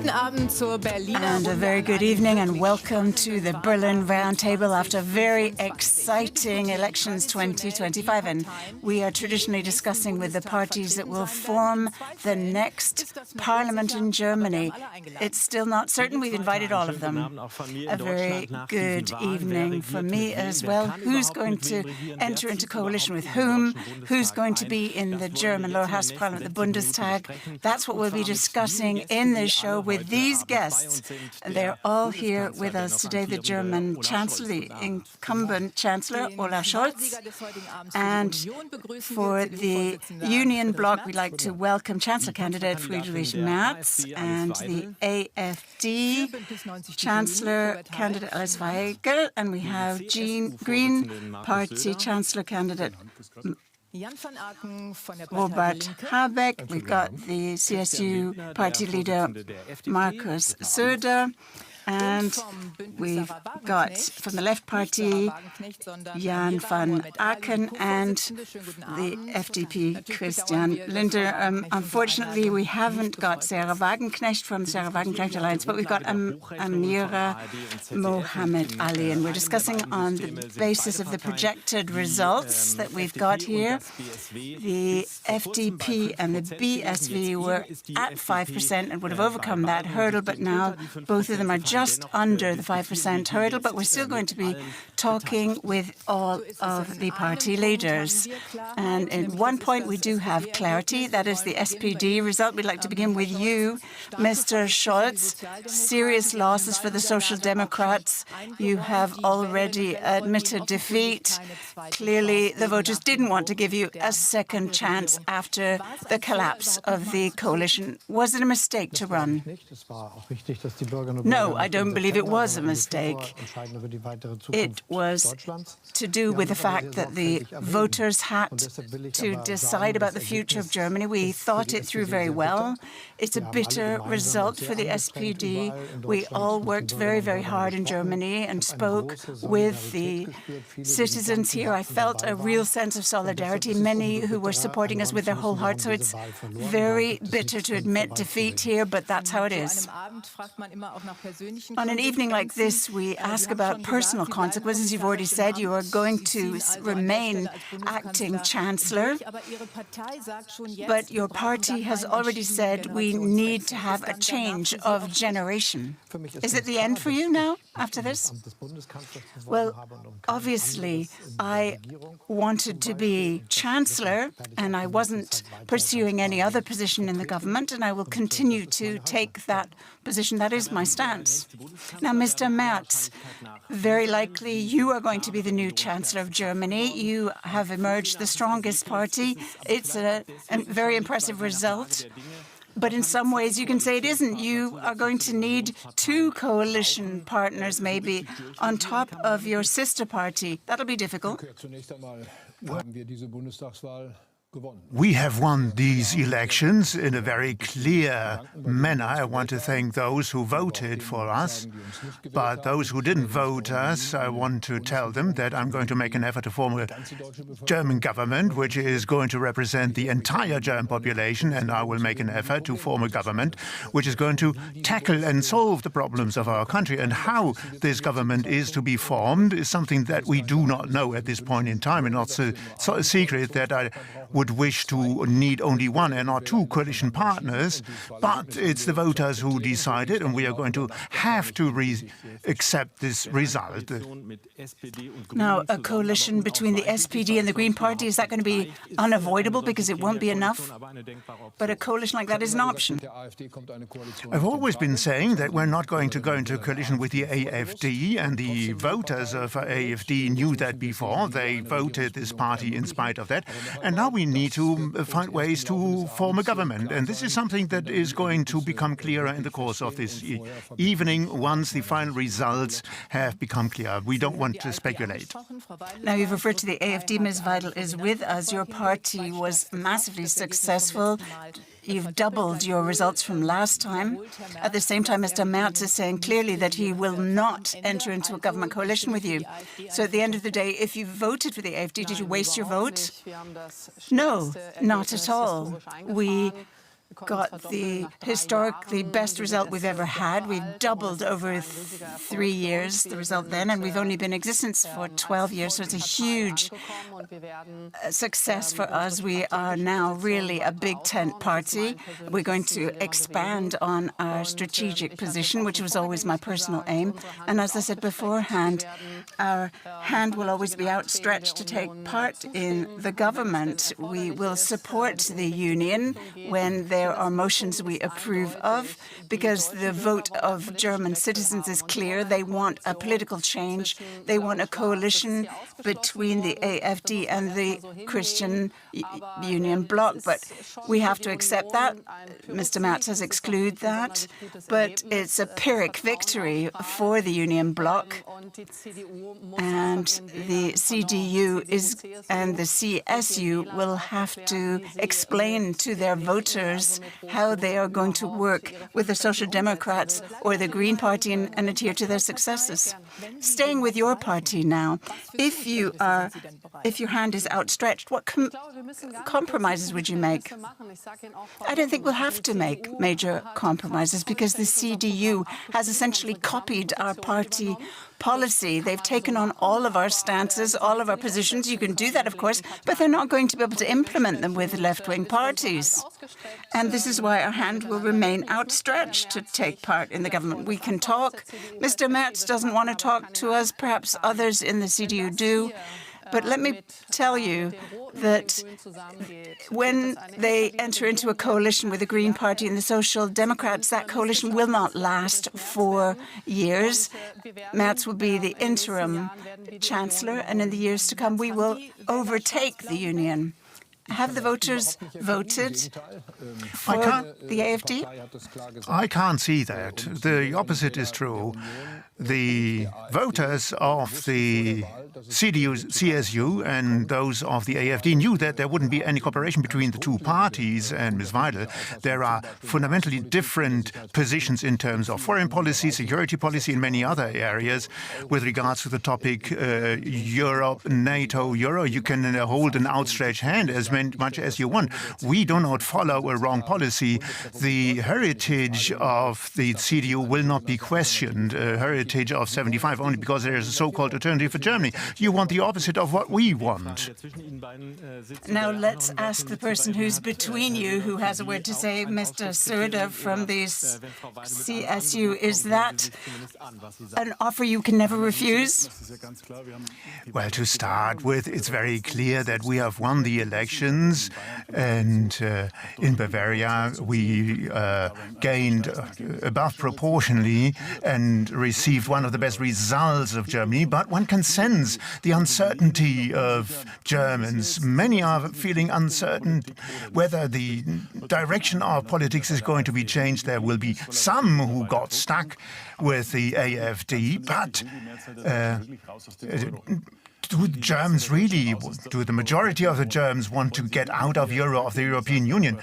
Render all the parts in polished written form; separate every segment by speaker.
Speaker 1: And a very good evening and welcome to the Berlin Roundtable after very exciting elections 2025. And we are traditionally discussing with the parties that will form the next parliament in Germany. It's still not certain. We've invited all of them. A very good evening for me as well. Who's going to enter into coalition with whom? Who's going to be in the German lower house of parliament, the Bundestag? That's what we'll be discussing in this show with these guests. They're all here with us today, the German Chancellor, the incumbent Chancellor, Olaf Scholz. And for the Union bloc, we'd like to welcome Chancellor candidate Friedrich Merz and the AfD Chancellor candidate Alice Weigel. And we have Green Party Chancellor candidate Robert Habeck. We've got the CSU party leader Markus Söder. And we've got from the Left Party Jan van Aken and the FDP Christian Linder. Unfortunately, we haven't got Sarah Wagenknecht from the Sarah Wagenknecht Alliance, but we've got Amira Mohammed Ali. And we're discussing on the basis of the projected results that we've got here. The FDP and the BSV were at 5% and would have overcome that hurdle, but now both of them are just under the 5% hurdle, but we're still going to be talking with all of the party leaders. And at one point we do have clarity, that is the SPD result. We'd like to begin with you, Mr. Scholz. Serious losses for the Social Democrats. You have already admitted defeat. Clearly, the voters didn't want to give you a second chance after the collapse of the coalition. Was it a mistake to run? No, I don't believe it was a mistake. It was to do with the fact that the voters had to decide about the future of Germany. We thought it through very well. It's a bitter result for the SPD. We all worked very, very hard in Germany and spoke with the citizens here. I felt a real sense of solidarity, many who were supporting us with their whole heart. So it's very bitter to admit defeat here, but that's how it is. On an evening like this, we ask about personal consequences. You've already said you are going to remain acting chancellor, but your party has already said we need to have a change of generation. Is it the end for you now, after this? Well, obviously, I wanted to be chancellor, and I wasn't pursuing any other position in the government, and I will continue to take that position. That is my stance. Now, Mr. Merz, very likely you are going to be the new Chancellor of Germany. You have emerged the strongest party. It's a very impressive result. But in some ways, you can say it isn't. You are going to need two coalition partners, maybe, on top of your sister party. That'll be difficult.
Speaker 2: We have won these elections in a very clear manner. I want to thank those who voted for us. But those who didn't vote us, I want to tell them that I'm going to make an effort to form a German government, which is going to represent the entire German population. And I will make an effort to form a government which is going to tackle and solve the problems of our country. And how this government is to be formed is something that we do not know at this point in time. And not so a secret that I would wish to need only one and not two coalition partners, but it's the voters who decided, and we are going to have to accept this result.
Speaker 1: Now, a coalition between the SPD and the Green Party, is that going to be unavoidable because it won't be enough? But a coalition like that is an option.
Speaker 2: I've always been saying that we're not going to go into a coalition with the AfD, and the voters of AfD knew that before. They voted this party in spite of that. And now we need to find ways to form a government. And this is something that is going to become clearer in the course of this evening once the final results have become clear. We don't want to speculate.
Speaker 1: Now, you've referred to the AfD. Ms. Weidel is with us. Your party was massively successful. You've doubled your results from last time. At the same time, Mr. Merz is saying clearly that he will not enter into a government coalition with you. So at the end of the day, if you voted for the AfD, did you waste your vote? No, not at all. We got the historically best result we've ever had. We've doubled over 3 years the result then, and we've only been in existence for 12 years, so it's a huge success for us. We are now really a big tent party. We're going to expand on our strategic position, which was always my personal aim. And as I said beforehand, our hand will always be outstretched to take part in the government. We will support the union when there are motions we approve of, because the vote of German citizens is clear. They want a political change. They want a coalition between the AfD and the Christian Union bloc. But we have to accept that. Mr. Merz has excluded that. But it's a Pyrrhic victory for the Union bloc. And the CDU and the CSU will have to explain to their voters how they are going to work with the Social Democrats or the Green Party and adhere to their successes. Staying with your party now, if your hand is outstretched, what compromises would you make? I don't think we'll have to make major compromises, because the CDU has essentially copied our party policy. They've taken on all of our stances, all of our positions. You can do that, of course, but they're not going to be able to implement them with left-wing parties. And this is why our hand will remain outstretched to take part in the government. We can talk. Mr. Merz doesn't want to talk to us. Perhaps others in the CDU do. But let me tell you that when they enter into a coalition with the Green Party and the Social Democrats, that coalition will not last 4 years. Merz will be the interim chancellor, and in the years to come, we will overtake the union. Have the voters voted for the AfD?
Speaker 2: I can't see that. The opposite is true. The voters of the CDU, CSU and those of the AfD knew that there wouldn't be any cooperation between the two parties. And Ms. Weidel, there are fundamentally different positions in terms of foreign policy, security policy, and many other areas. With regards to the topic Europe, NATO, Euro, you can hold an outstretched hand as much as you want. We do not follow a wrong policy. The heritage of the CDU will not be questioned. Heritage of 75 only because there is a so-called alternative for Germany. You want the opposite of what we want.
Speaker 1: Now let's ask the person who's between you, who has a word to say, Mr. Söder from the CSU. Is that an offer you can never refuse?
Speaker 2: Well, to start with, it's very clear that we have won the elections, and in Bavaria we gained above proportionally and received one of the best results of Germany. But one can sense the uncertainty of Germans. Many are feeling uncertain whether the direction of politics is going to be changed. There will be some who got stuck with the AfD, but do the majority of the Germans want to get out of Euro, of the European Union?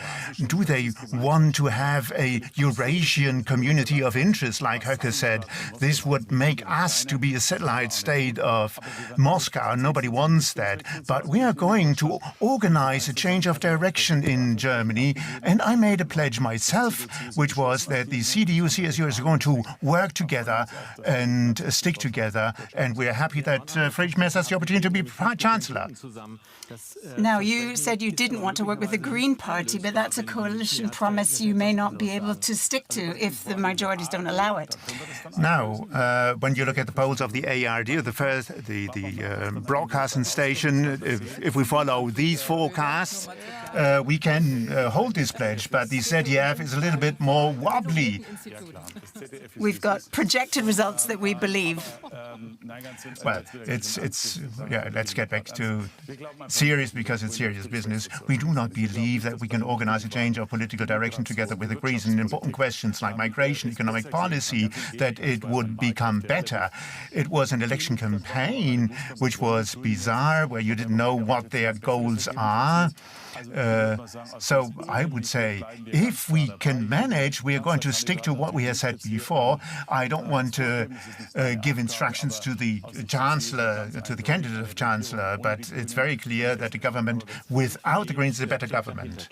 Speaker 2: Do they want to have a Eurasian community of interest, like Höcke said? This would make us to be a satellite state of Moscow. Nobody wants that. But we are going to organize a change of direction in Germany. And I made a pledge myself, which was that the CDU, CSU is going to work together and stick together. And we're happy that Friedrich Merz has the opportunity to be chancellor.
Speaker 1: Now, you said you didn't want to work with the Green Party, but that's a coalition promise you may not be able to stick to if the majorities don't allow it.
Speaker 2: Now, when you look at the polls of the ARD, the broadcasting station, if we follow these forecasts, we can hold this pledge, but the ZDF is a little bit more wobbly.
Speaker 1: We've got projected results that we believe.
Speaker 2: Well, let's get back to serious, because it's serious business. We do not believe that we can organize a change of political direction together with the Greens in important questions like migration, economic policy, that it would become better. It was an election campaign which was bizarre, where you didn't know what their goals are. So I would say, if we can manage, we are going to stick to what we have said before. I don't want to give instructions to the chancellor, to the candidate of chancellor, but it's very clear that a government without the Greens is a better government.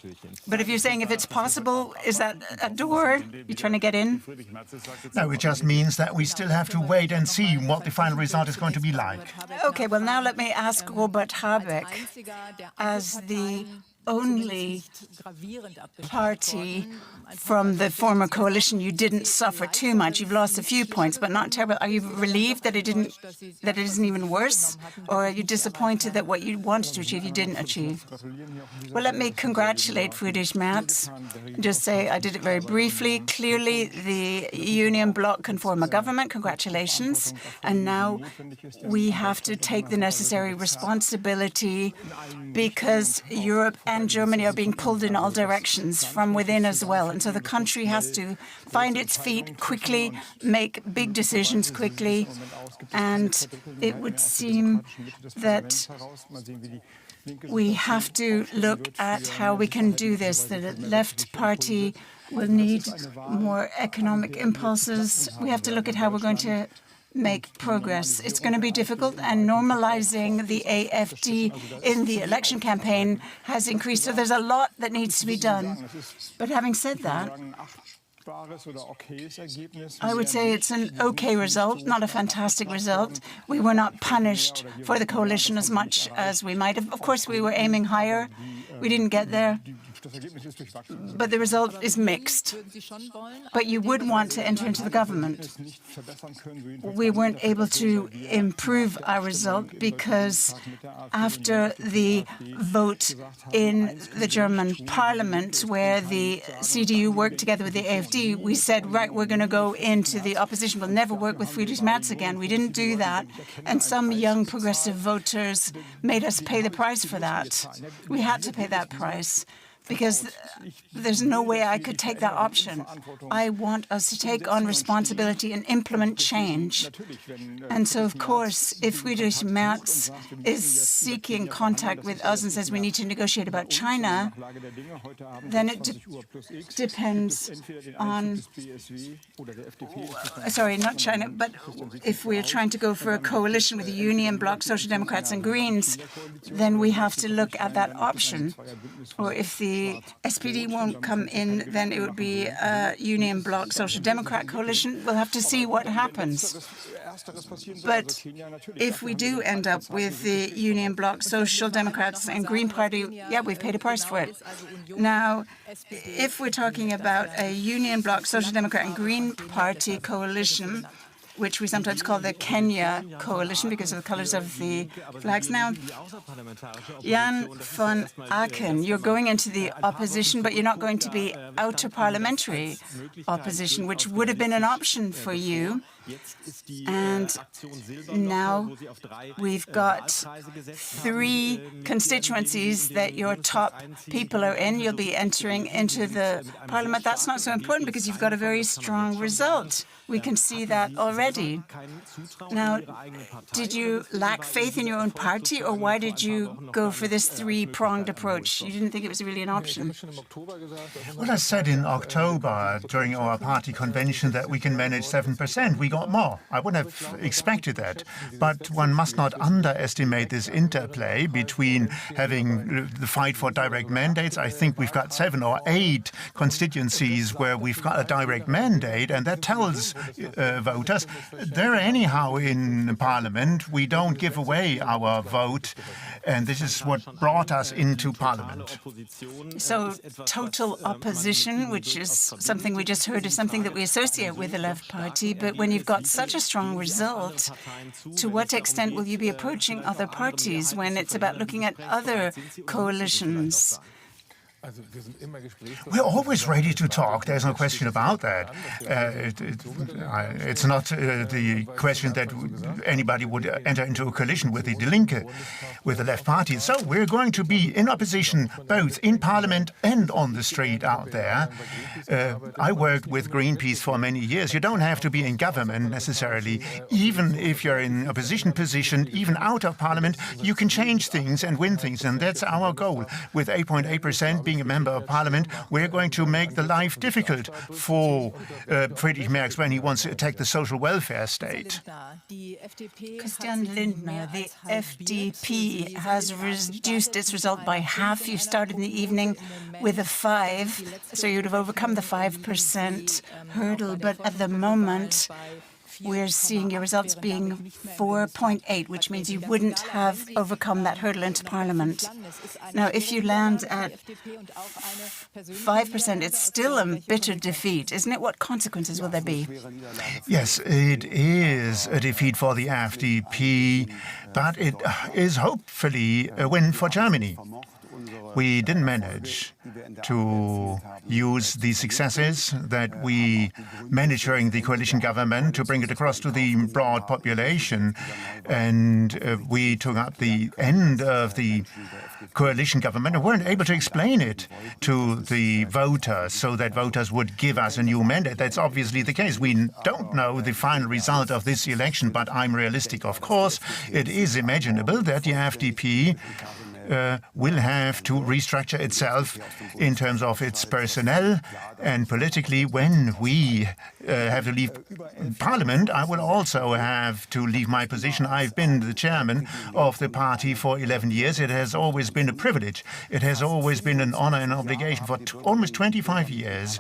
Speaker 1: But if you're saying if it's possible, is that a door you're trying to get in?
Speaker 2: No, it just means that we still have to wait and see what the final result is going to be like.
Speaker 1: Okay, well, now let me ask Robert Habeck, as the only party from the former coalition, you didn't suffer too much. You've lost a few points, but not terrible. Are you relieved that it isn't even worse? Or are you disappointed that what you wanted to achieve, you didn't achieve? Well, let me congratulate Friedrich Merz. Just say I did it very briefly. Clearly, the union bloc can form a government. Congratulations. And now we have to take the necessary responsibility because Europe and Germany are being pulled in all directions from within as well. And so the country has to find its feet quickly, make big decisions quickly. And it would seem that we have to look at how we can do this. The left party will need more economic impulses. We have to look at how we're going to make progress. It's going to be difficult, and normalizing the AfD in the election campaign has increased. So there's a lot that needs to be done. But having said that, I would say it's an okay result, not a fantastic result. We were not punished for the coalition as much as we might have. Of course, we were aiming higher. We didn't get there. But the result is mixed. But you would want to enter into the government. We weren't able to improve our result because after the vote in the German parliament, where the CDU worked together with the AfD, we said, right, we're going to go into the opposition. We'll never work with Friedrich Merz again. We didn't do that. And some young progressive voters made us pay the price for that. We had to pay that price, because there's no way I could take that option. I want us to take on responsibility and implement change. And so, of course, if Friedrich Merz is seeking contact with us and says we need to negotiate about China, then it depends on, sorry, not China, but if we're trying to go for a coalition with the Union Bloc, Social Democrats and Greens, then we have to look at that option. Or if the SPD won't come in, then it would be a Union Bloc Social Democrat coalition. We'll have to see what happens. But if we do end up with the Union Bloc Social Democrats and Green Party, yeah, we've paid a price for it. Now, if we're talking about a Union Bloc Social Democrat and Green Party coalition, which we sometimes call the Kenya coalition because of the colors of the flags. Now, Jan von Aken, you're going into the opposition, but you're not going to be outer parliamentary opposition, which would have been an option for you. And now we've got 3 constituencies that your top people are in. You'll be entering into the parliament. That's not so important because you've got a very strong result. We can see that already. Now, did you lack faith in your own party, or why did you go for this 3-pronged approach? You didn't think it was really an option?
Speaker 2: Well, I said in October during our party convention that we can manage 7%. We got more. I wouldn't have expected that. But one must not underestimate this interplay between having the fight for direct mandates. I think we've got 7 or 8 constituencies where we've got a direct mandate, and that tells voters they're anyhow in Parliament. We don't give away our vote, and this is what brought us into Parliament.
Speaker 1: So total opposition, which is something we just heard, is something that we associate with the Left Party. But when you've got such a strong result, to what extent will you be approaching other parties when it's about looking at other coalitions?
Speaker 2: We're always ready to talk. There's no question about that. It's not the question that anybody would enter into a coalition with the Die Linke, with the Left Party. So we're going to be in opposition both in Parliament and on the street out there. I worked with Greenpeace for many years. You don't have to be in government necessarily. Even if you're in a opposition position, even out of Parliament, you can change things and win things. And that's our goal with 8.8% being a member of parliament, we're going to make the life difficult for Friedrich Merz when he wants to attack the social welfare state.
Speaker 1: Christian Lindner, the FDP has reduced its result by half. You started in the evening with a 5, so you'd have overcome the 5% hurdle, but at the moment we're seeing your results being 4.8, which means you wouldn't have overcome that hurdle into Parliament. Now, if you land at 5%, it's still a bitter defeat, isn't it? What consequences will there be?
Speaker 2: Yes, it is a defeat for the FDP, but it is hopefully a win for Germany. We didn't manage to use the successes that we managed during the coalition government to bring it across to the broad population. And we took up the end of the coalition government and weren't able to explain it to the voters so that voters would give us a new mandate. That's obviously the case. We don't know the final result of this election, but I'm realistic, of course. It is imaginable that the FDP will have to restructure itself in terms of its personnel, and politically, when we have to leave Parliament, I will also have to leave my position. I've been the chairman of the party for 11 years. It has always been a privilege. It has always been an honor and obligation for almost 25 years.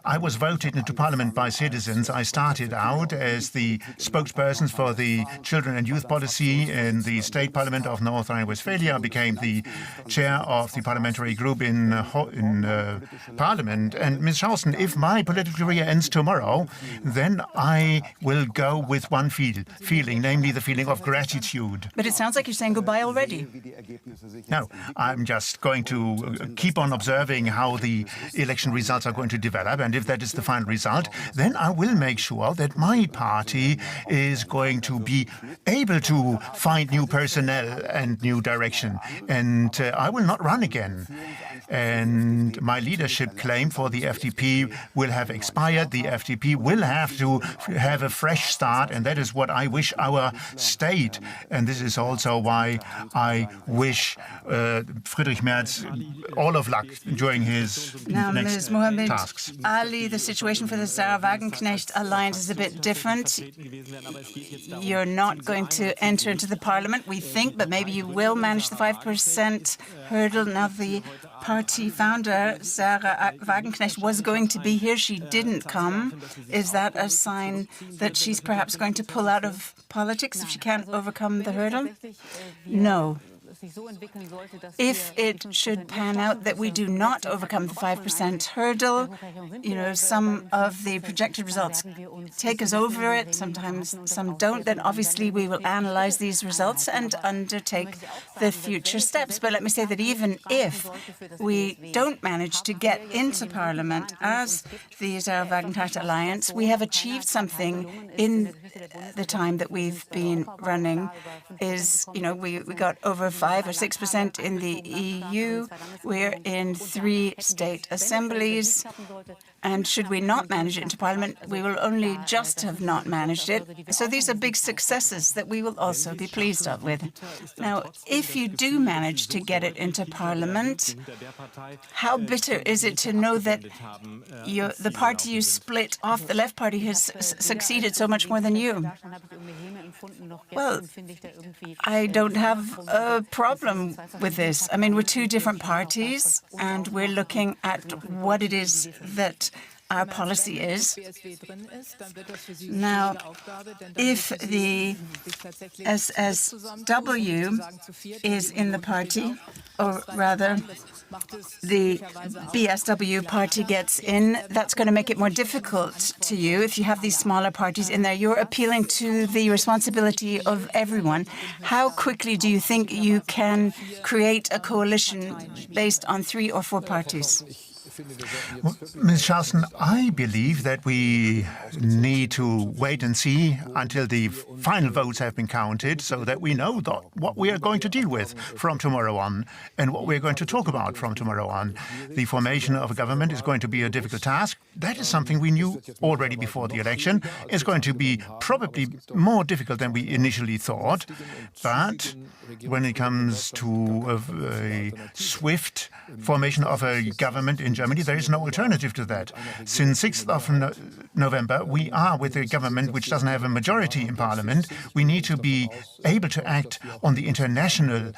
Speaker 2: I was voted into Parliament by citizens. I started out as the spokesperson for the children and youth policy in the State Parliament of North Rhine-Westphalia. I became the chair of the parliamentary group in Parliament. And Ms. Schausen, if my political career ends tomorrow, then I will go with one feeling, namely the feeling of gratitude.
Speaker 1: But it sounds like you're saying goodbye already.
Speaker 2: No, I'm just going to keep on observing how the election results are going to develop. And if that is the final result, then I will make sure that my party is going to be able to find new personnel and new direction. And I will not run again. And my leadership claim for the FDP will have expired. The FDP will have to have a fresh start, and that is what I wish our state. And this is also why I wish Friedrich Merz all of luck during his next tasks.
Speaker 1: Ali, the situation for the Sarah Wagenknecht alliance is a bit different. You're not going to enter into the parliament, we think, but maybe you will manage the 5% hurdle. Now, the party founder, Sarah Wagenknecht, was going to be here. She didn't come. Is that a sign that she's perhaps going to pull out of politics if she can't overcome the hurdle? No. If it should pan out that we do not overcome the 5% hurdle, some of the projected results take us over it, sometimes some don't, then obviously we will analyze these results and undertake the future steps. But let me say that even if we don't manage to get into Parliament as the Sarah Wagenknecht Alliance, we have achieved something in the time that we've been running. We got over 5 or 6% in the EU. We're in 3 state assemblies. And should we not manage it into Parliament, we will only just have not managed it. So these are big successes that we will also be pleased with. Now, if you do manage to get it into Parliament, how bitter is it to know that the party you split off, the Left Party, has succeeded so much more than you? Well, I don't have a problem with this. I mean, we're 2 different parties, and we're looking at what it is that our policy is. Now, if the SSW is in the party, or rather the BSW party gets in, that's going to make it more difficult to you. If you have these smaller parties in there, you're appealing to the responsibility of everyone. How quickly do you think you can create a coalition based on 3 or 4 parties?
Speaker 2: Well, Ms. Charleston, I believe that we need to wait and see until the final votes have been counted so that we know what we are going to deal with from tomorrow on and what we're going to talk about from tomorrow on. The formation of a government is going to be a difficult task. That is something we knew already before the election. It's going to be probably more difficult than we initially thought. But when it comes to a swift formation of a government in Germany, there is no alternative to that. Since 6th of November, we are with a government which doesn't have a majority in parliament. We need to be able to act on the international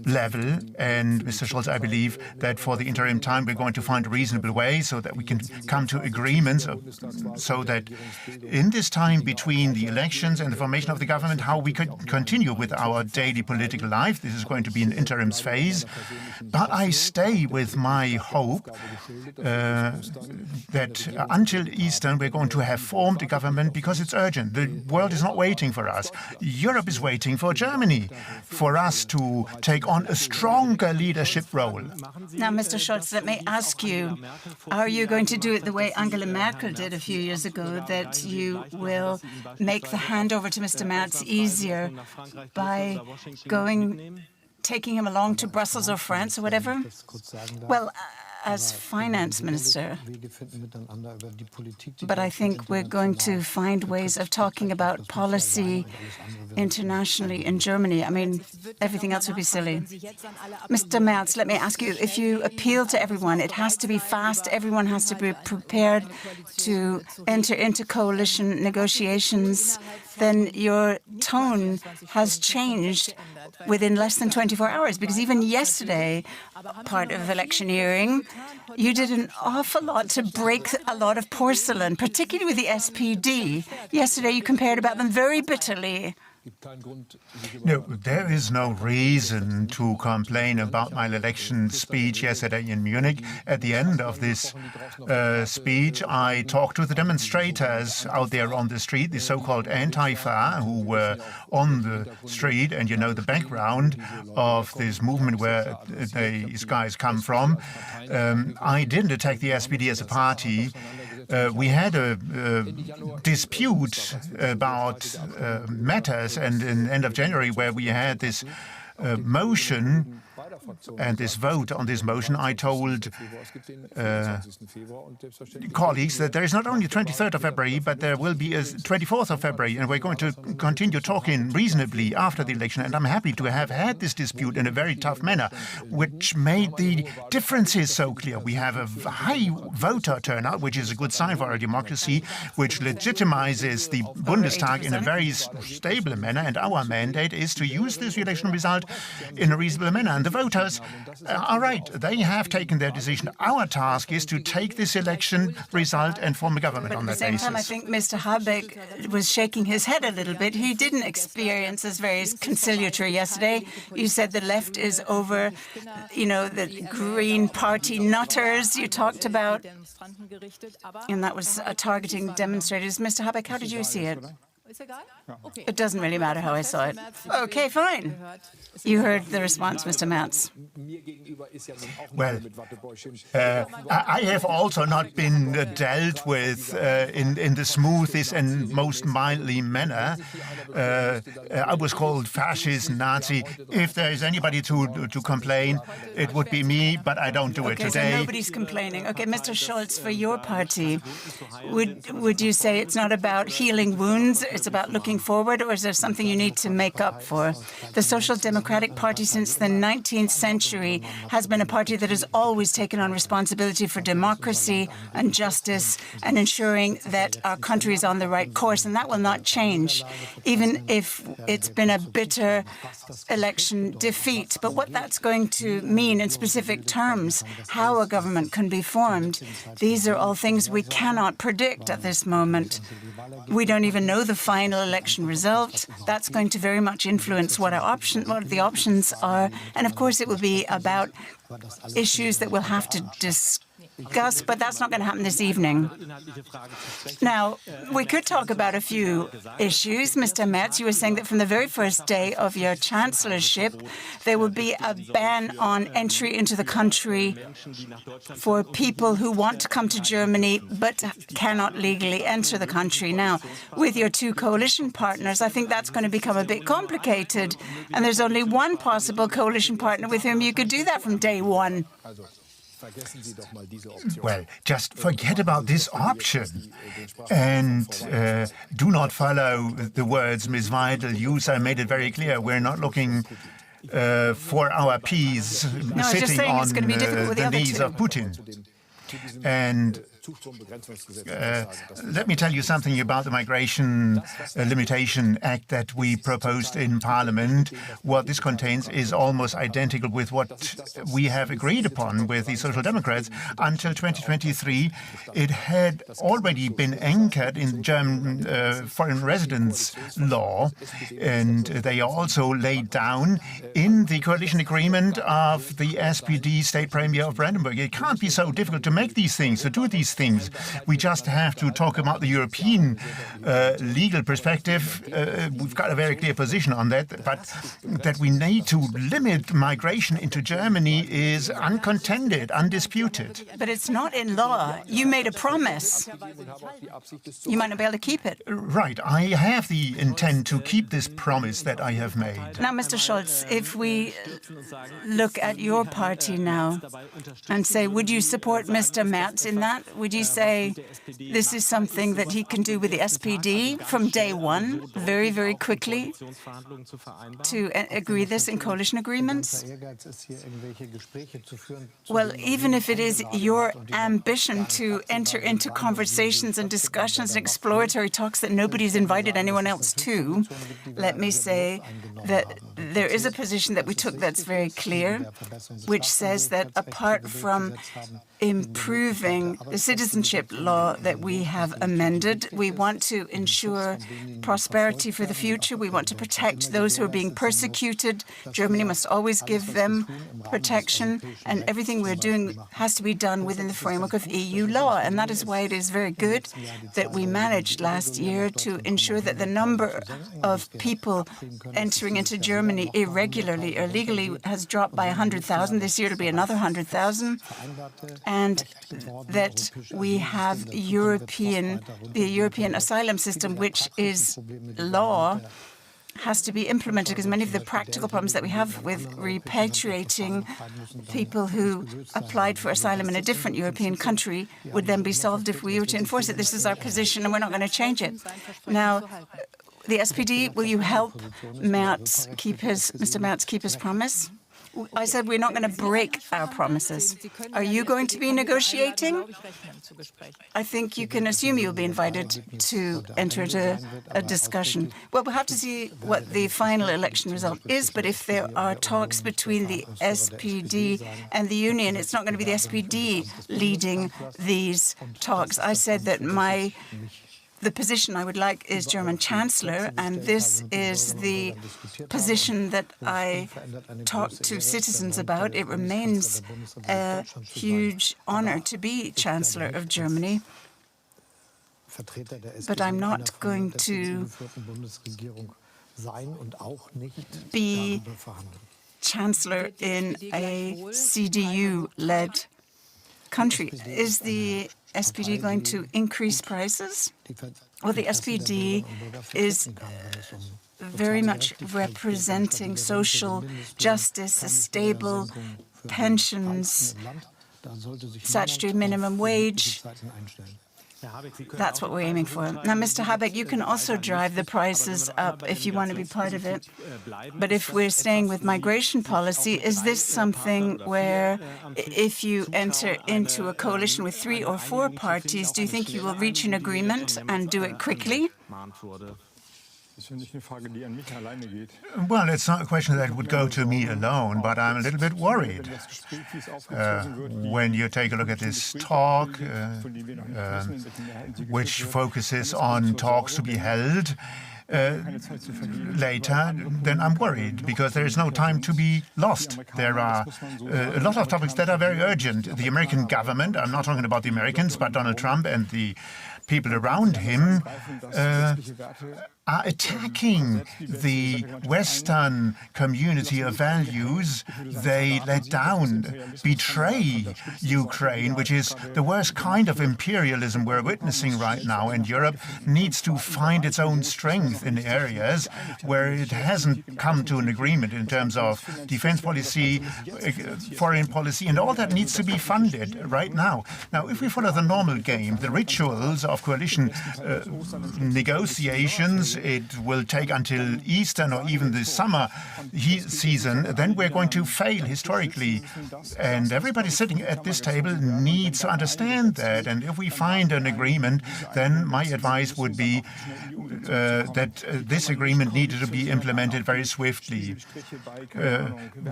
Speaker 2: level. And Mr. Scholz, I believe that for the interim time, we're going to find a reasonable way so that we can come to agreements so that in this time between the elections and the formation of the government, how we could continue with our daily political life. This is going to be an interim phase. But I stay with my hope that until Easter, we're going to have formed a government because it's urgent. The world is not waiting for us. Europe is waiting for Germany, for us to take on a stronger leadership role.
Speaker 1: Now, Mr. Scholz, let me ask you, are you going to do it the way Angela Merkel did a few years ago, that you will make the handover to Mr. Merz easier by taking him along to Brussels or France or whatever? Well, as finance minister, but I think we're going to find ways of talking about policy internationally in Germany. I mean, everything else would be silly. Mr. Merz, let me ask you, if you appeal to everyone, it has to be fast, everyone has to be prepared to enter into coalition negotiations, then your tone has changed within less than 24 hours, because even yesterday, part of electioneering, you did an awful lot to break a lot of porcelain, particularly with the SPD. Yesterday, you compared about them very bitterly.
Speaker 2: No, there is no reason to complain about my election speech yesterday in Munich. At the end of this speech, I talked to the demonstrators out there on the street, the so-called Antifa, who were on the street, and you know the background of this movement where these guys come from. I didn't attack the SPD as a party. We had a dispute about matters, and in the end of January, where we had this motion and this vote on this motion, I told colleagues that there is not only 23rd of February, but there will be a 24th of February, and we're going to continue talking reasonably after the election. And I'm happy to have had this dispute in a very tough manner, which made the differences so clear. We have a high voter turnout, which is a good sign for our democracy, which legitimizes the Bundestag in a very stable manner. And our mandate is to use this election result in a reasonable manner. And the voters are right. They have taken their decision. Our task is to take this election result and form a government on that basis.
Speaker 1: But at the same time, I think Mr. Habeck was shaking his head a little bit. He didn't experience as very conciliatory yesterday. You said the left is over, you know, the Green Party nutters you talked about, and that was targeting demonstrators. Mr. Habeck, how did you see it? It doesn't really matter how I saw it. Okay, fine. You heard the response, Mr. Merz.
Speaker 2: Well, I have also not been dealt with in the smoothest and most mildly manner. I was called fascist, Nazi. If there is anybody to complain, it would be me, but I don't do it today.
Speaker 1: So nobody's complaining. Okay, Mr. Scholz, for your party, would you say it's not about healing wounds, it's about looking forward, or is there something you need to make up for? The Social Democratic Party since the 19th century has been a party that has always taken on responsibility for democracy and justice and ensuring that our country is on the right course, and that will not change, even if it's been a bitter election defeat. But what that's going to mean in specific terms, how a government can be formed, these are all things we cannot predict at this moment. We don't even know the final election result. That's going to very much influence what the options are. And of course, it will be about issues that we'll have to discuss, but that's not going to happen this evening. Now, we could talk about a few issues. Mr. Merz, you were saying that from the very first day of your chancellorship, there will be a ban on entry into the country for people who want to come to Germany but cannot legally enter the country. Now, with your two coalition partners, I think that's going to become a bit complicated. And there's only one possible coalition partner with whom you could do that from day one.
Speaker 2: Well, just forget about this option and do not follow the words Ms. Weidel used. I made it very clear. We're not looking for our peace sitting on the knees of Putin. And let me tell you something about the Migration Limitation Act that we proposed in Parliament. What this contains is almost identical with what we have agreed upon with the Social Democrats. Until 2023, it had already been anchored in German foreign residence law, and they are also laid down in the coalition agreement of the SPD State Premier of Brandenburg. It can't be so difficult to make these things, to do these things. We just have to talk about the European legal perspective. We've got a very clear position on that, but that we need to limit migration into Germany is uncontended, undisputed.
Speaker 1: But it's not in law. You made a promise. You might not be able to keep it.
Speaker 2: Right. I have the intent to keep this promise that I have made.
Speaker 1: Now, Mr. Scholz, if we look at your party now and say, would you support Mr. Merz in that? Would you say this is something that he can do with the SPD from day one, very, very quickly, to agree this in coalition agreements? Well, even if it is your ambition to enter into conversations and discussions and exploratory talks that nobody's invited anyone else to, let me say that there is a position that we took that's very clear, which says that apart from improving the citizenship law that we have amended, we want to ensure prosperity for the future. We want to protect those who are being persecuted. Germany must always give them protection, and everything we're doing has to be done within the framework of EU law. And that is why it is very good that we managed last year to ensure that the number of people entering into Germany irregularly or illegally has dropped by 100,000. This year it'll be another 100,000. And that we have the European asylum system, which is law, has to be implemented, because many of the practical problems that we have with repatriating people who applied for asylum in a different European country would then be solved if we were to enforce it. This is our position, and we're not going to change it. Now, the SPD, will you help Mr. Merz keep his promise? I said we're not going to break our promises. Are you going to be negotiating? I think you can assume you'll be invited to enter into a discussion. Well, we'll have to see what the final election result is, but if there are talks between the SPD and the Union, it's not going to be the SPD leading these talks. I said that the position I would like is German chancellor, and this is the position that I talk to citizens about. It remains a huge honor to be chancellor of Germany, but I'm not going to be chancellor in a CDU-led country. Is the SPD going to increase prices? Well, the SPD is very much representing social justice, stable pensions, statutory minimum wage. That's what we're aiming for. Now, Mr. Habeck, you can also drive the prices up if you want to be part of it. But if we're staying with migration policy, is this something where if you enter into a coalition with 3 or 4 parties, do you think you will reach an agreement and do it quickly?
Speaker 2: Well, it's not a question that would go to me alone, but I'm a little bit worried. When you take a look at this talk, which focuses on talks to be held, later, then I'm worried, because there is no time to be lost. There are a lot of topics that are very urgent. The American government, I'm not talking about the Americans, but Donald Trump and the people around him are attacking the Western community of values. They let down, betray Ukraine, which is the worst kind of imperialism we're witnessing right now. And Europe needs to find its own strength in areas where it hasn't come to an agreement in terms of defense policy, foreign policy, and all that needs to be funded right now. Now, if we follow the normal game, the rituals of coalition negotiations, it will take until Easter or even the summer season, then we're going to fail historically. And everybody sitting at this table needs to understand that. And if we find an agreement, then my advice would be that this agreement needed to be implemented very swiftly.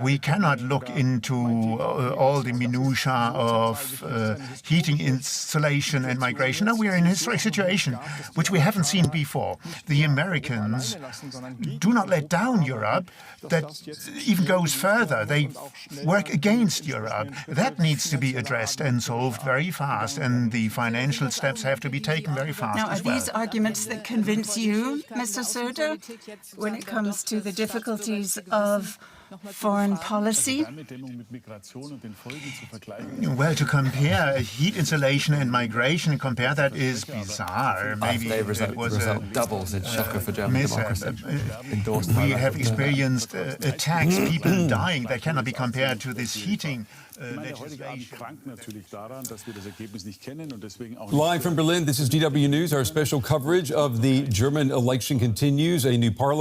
Speaker 2: We cannot look into all the minutiae of heating installation and migration. No, we are in a historic situation, which we haven't seen before. The Americans do not let down Europe. That even goes further. They work against Europe. That needs to be addressed and solved very fast, and the financial steps have to be taken very fast
Speaker 1: now,
Speaker 2: as well.
Speaker 1: Are these arguments that convince you, Mr. Söder, when it comes to the difficulties of foreign policy?
Speaker 2: Well, to compare heat insulation and migration, compare that is bizarre. Maybe it was
Speaker 3: doubles in shocker for German democracy.
Speaker 2: We have experienced attacks, people dying. That cannot be compared to this heating legislation.
Speaker 4: Live from Berlin, this is DW News. Our special coverage of the German election continues. A new parliament